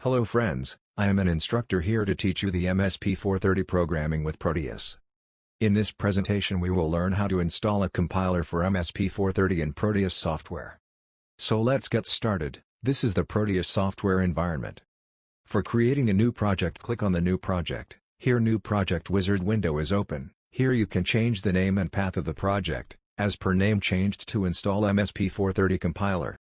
Hello friends, I am an instructor here to teach you the MSP430 programming with Proteus. In this presentation we will learn how to install a compiler for MSP430 in Proteus software. So let's get started. This is the Proteus software environment. For creating a new project, click on the New Project. Here New Project Wizard window is open. Here you can change the name and path of the project, as per name changed to install MSP430 compiler.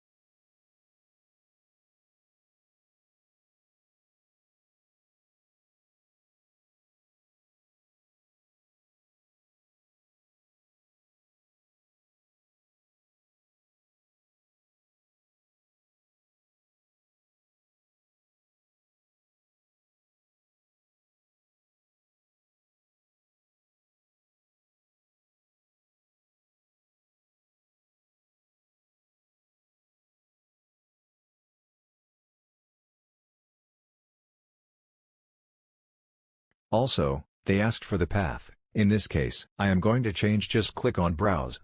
Also, they asked for the path. In this case, I am going to change. Just click on Browse.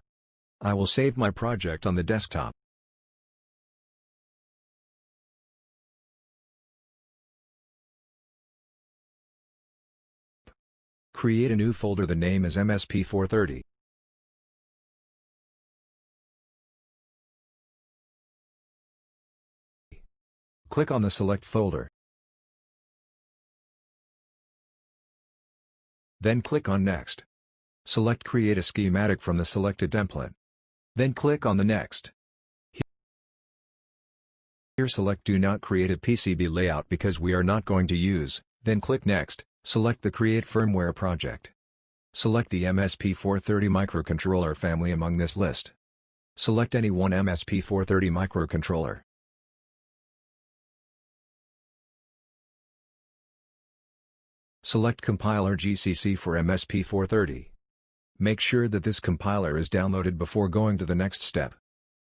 I will save my project on the desktop. Create a new folder. The name is MSP430. Click on the Select folder. Then click on Next. Select Create a schematic from the selected template. Then click on the Next. Here select Do not create a PCB layout because we are not going to use. Then click Next. Select the Create Firmware project. Select the MSP430 microcontroller family among this list. Select any one MSP430 microcontroller. Select Compiler GCC for MSP430. Make sure that this compiler is downloaded before going to the next step.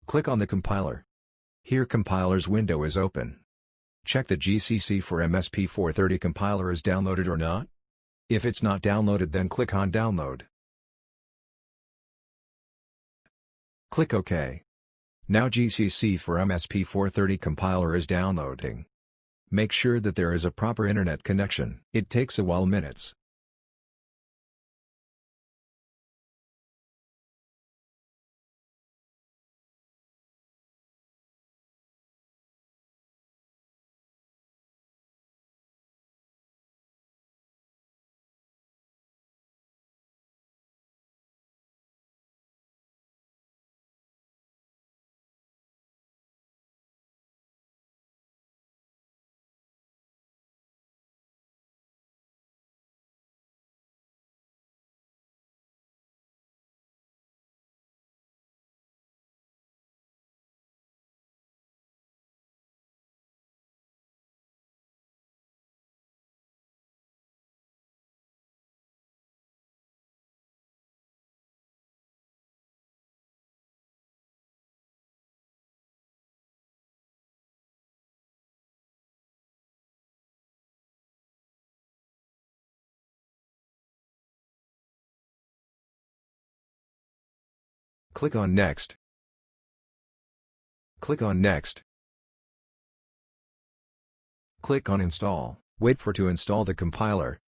Click on the compiler. Here Compiler's window is open. Check the GCC for MSP430 compiler is downloaded or not. If it's not downloaded, then click on Download. Click OK. Now GCC for MSP430 compiler is downloading. Make sure that there is a proper internet connection. It takes a while, minutes. Click on Next. Click on Next. Click on Install. Wait for to install the compiler.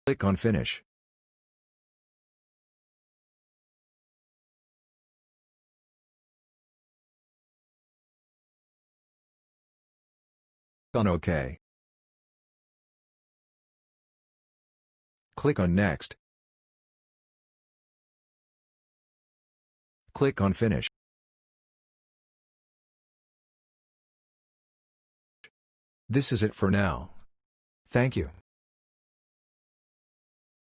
Click on Finish. On OK. Click on Next. Click on Finish. This is it for now. Thank you.